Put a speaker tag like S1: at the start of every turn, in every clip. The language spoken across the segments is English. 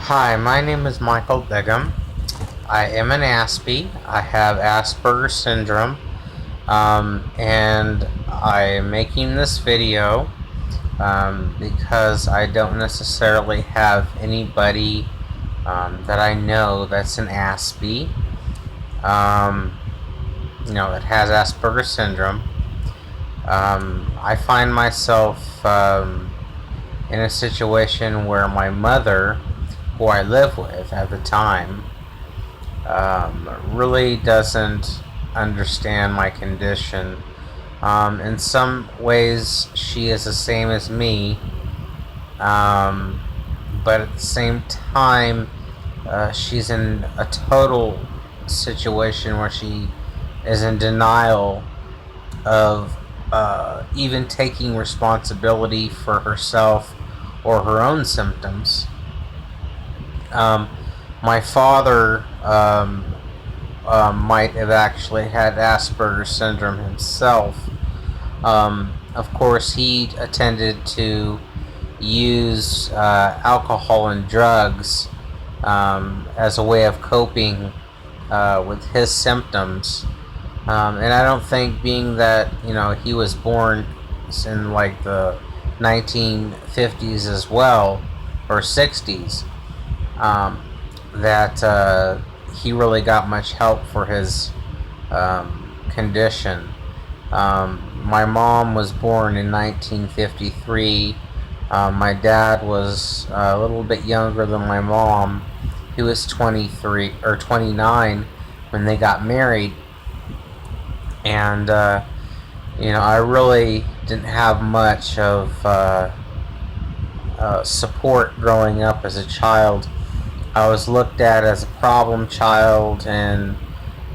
S1: Hi, my name is Michael Bigham. I am an Aspie. I have Asperger's syndrome, and I am making this video because I don't necessarily have anybody that I know that's an Aspie, um, that has Asperger's syndrome. I find myself in a situation where my mother, who I live with at the time, really doesn't understand my condition. In some ways, she is the same as me, but at the same time, she's in a total situation where she is in denial of even taking responsibility for herself or her own symptoms. Um, my father might have actually had Asperger's syndrome himself. Of course, he attended to use alcohol and drugs as a way of coping with his symptoms. And I don't think, being that he was born in like the 1950s as well, or 60s, that he really got much help for his condition. My mom was born in 1953. My dad was a little bit younger than my mom. He was 23 or 29 when they got married, and I really didn't have much of support growing up as a child. I was looked at as a problem child and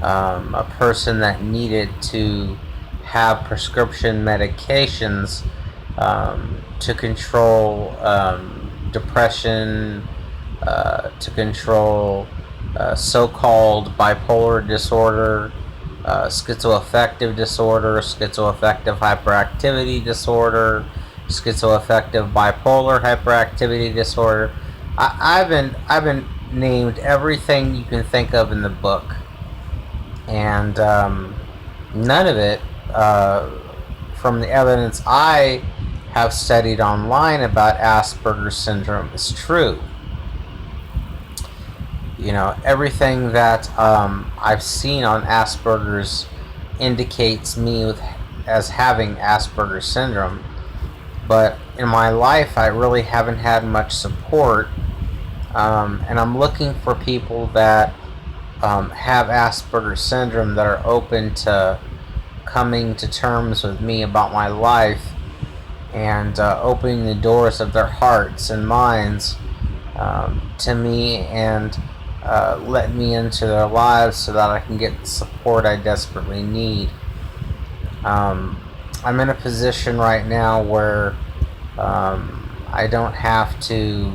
S1: a person that needed to have prescription medications to control depression, to control so-called bipolar disorder, schizoaffective disorder, schizoaffective hyperactivity disorder, schizoaffective bipolar hyperactivity disorder. I've been named everything you can think of in the book, and none of it, from the evidence I have studied online about Asperger's syndrome, is true. Everything that I've seen on Asperger's indicates me as having Asperger's syndrome, but in my life I really haven't had much support, and I'm looking for people that have Asperger's syndrome that are open to coming to terms with me about my life, and opening the doors of their hearts and minds to me, and let me into their lives so that I can get the support I desperately need. I'm in a position right now where I don't have to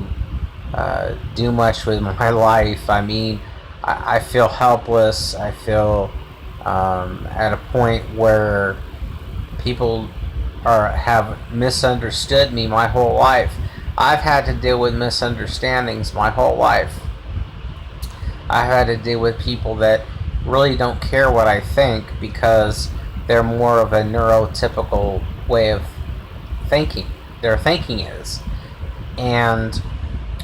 S1: do much with my life. I mean, I feel helpless. I feel at a point where people have misunderstood me my whole life. I've had to deal with misunderstandings my whole life. I've had to deal with people that really don't care what I think because they're more of a neurotypical way of thinking. Their thinking is. And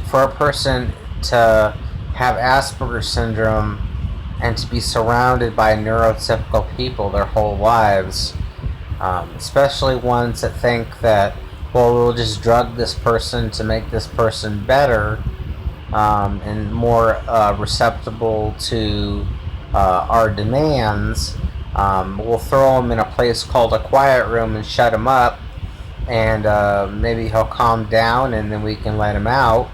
S1: for a person to have Asperger's syndrome and to be surrounded by neurotypical people their whole lives, especially ones that think that, well, we'll just drug this person to make this person better, and more receptible to our demands. We'll throw him in a place called a quiet room and shut him up, and maybe he'll calm down and then we can let him out.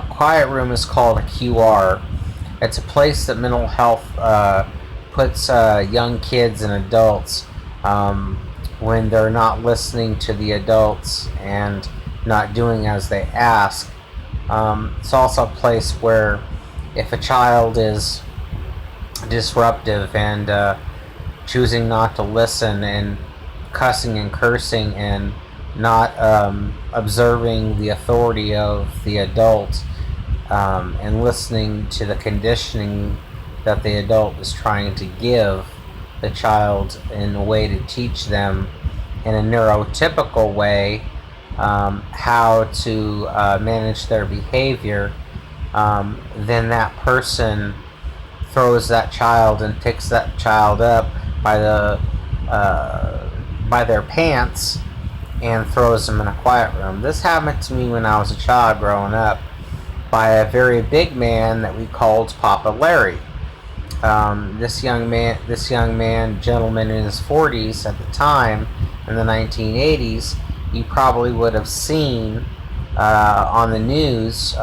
S1: Quiet room is called a QR. It's a place that mental health puts young kids and adults when they're not listening to the adults and not doing as they ask. It's also a place where if a child is disruptive and choosing not to listen and cussing and cursing and not observing the authority of the adult, and listening to the conditioning that the adult is trying to give the child in a way to teach them in a neurotypical way how to manage their behavior, then that person throws that child and picks that child up by their pants and throws them in a quiet room. This happened to me when I was a child growing up by a very big man that we called Papa Larry. This young man, gentleman in his 40s at the time, in the 1980s, you probably would have seen on the news.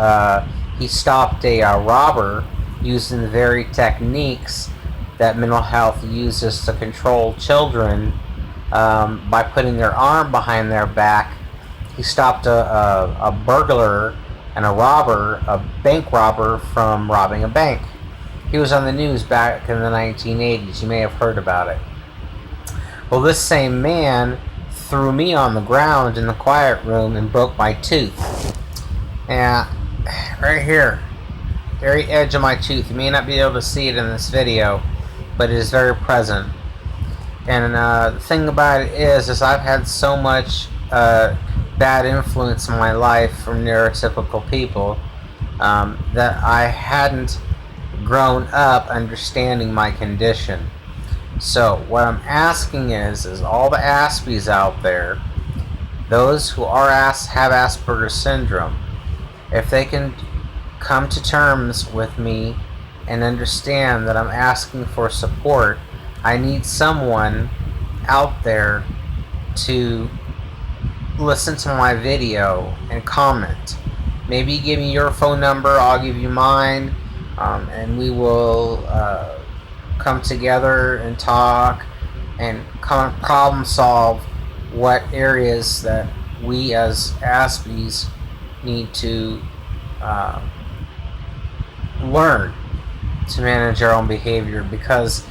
S1: He stopped a robber using the very techniques that mental health uses to control children by putting their arm behind their back. He stopped a burglar and a bank robber from robbing a bank. He was on the news back in the 1980s. You may have heard about it. Well, this same man threw me on the ground in the quiet room and broke my tooth. And right here, very edge of my tooth. You may not be able to see it in this video, but it is very present. And the thing about it is I've had so much bad influence in my life from neurotypical people that I hadn't grown up understanding my condition. So what I'm asking is all the Aspies out there, those who have Asperger's syndrome, if they can come to terms with me and understand that I'm asking for support, I need someone out there to listen to my video and comment. Maybe give me your phone number, I'll give you mine, and we will come together and talk and problem solve what areas that we as Aspies need to learn to manage our own behavior, because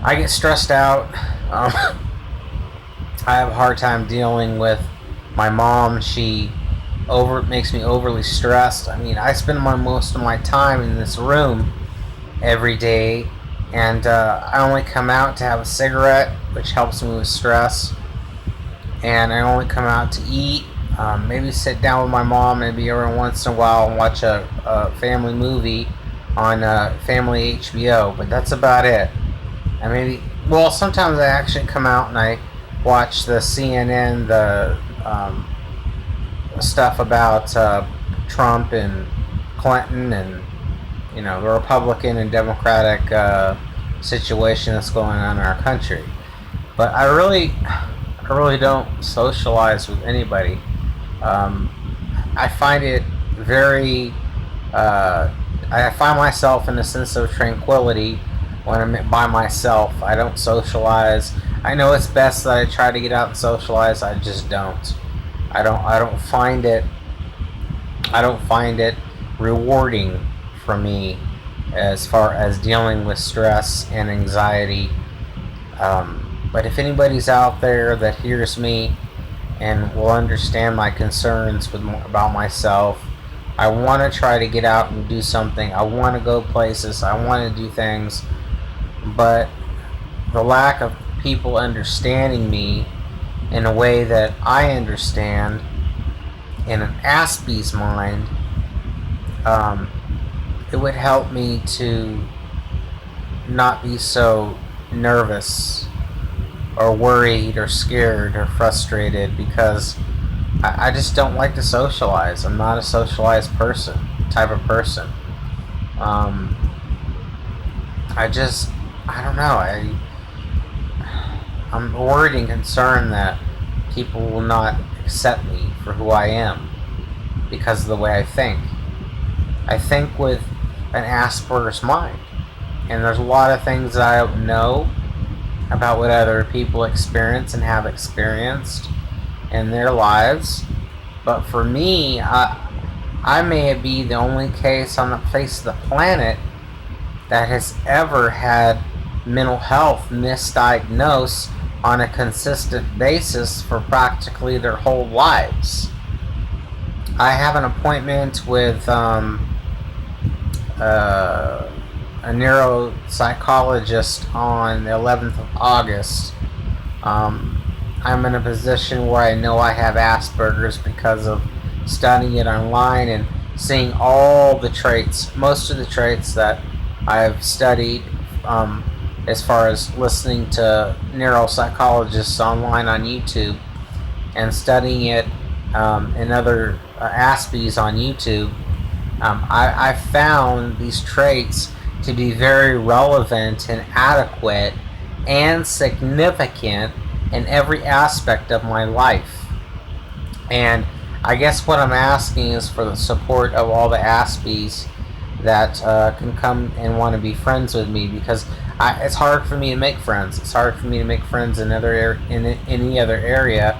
S1: I get stressed out. I have a hard time dealing with my mom. She makes me overly stressed. I mean, I spend most of my time in this room every day, and I only come out to have a cigarette, which helps me with stress, and I only come out to eat, maybe sit down with my mom maybe every once in a while and watch a family movie on family HBO, but that's about it. And sometimes I actually come out and I watch the CNN, the stuff about Trump and Clinton and the Republican and Democratic situation that's going on in our country. But I really don't socialize with anybody. I find it very I find myself in a sense of tranquility when I'm by myself. I don't socialize. I know it's best that I try to get out and socialize. I just don't. I don't find it rewarding for me as far as dealing with stress and anxiety. But if anybody's out there that hears me and will understand my concerns about myself, I want to try to get out and do something. I want to go places. I want to do things. But the lack of people understanding me in a way that I understand in an Aspie's mind, it would help me to not be so nervous or worried or scared or frustrated, because I just don't like to socialize. I'm not a socialized type of person. I don't know. I'm worried and concerned that people will not accept me for who I am because of the way I think. I think with an Asperger's mind, and there's a lot of things that I don't know about what other people experience and have experienced in their lives. But for me, I may be the only case on the face of the planet that has ever had mental health misdiagnosed on a consistent basis for practically their whole lives. I have an appointment with uh, a neuropsychologist on the 11th of August. I'm in a position where I know I have Aspergers because of studying it online and seeing all the traits, most of the traits that I've studied, as far as listening to neuropsychologists online on YouTube and studying it in other Aspies on YouTube. I found these traits to be very relevant and adequate and significant in every aspect of my life. And I guess what I'm asking is for the support of all the Aspies that can come and want to be friends with me, because it's hard for me to make friends. It's hard for me to make friends in any other area,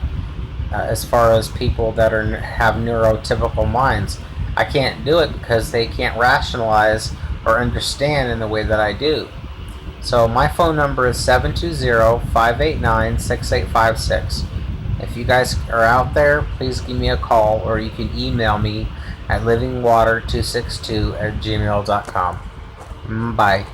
S1: as far as people that have neurotypical minds. I can't do it because they can't rationalize or understand in the way that I do. So my phone number is 720-589-6856. If you guys are out there, please give me a call, or you can email me at livingwater262@gmail.com. Bye.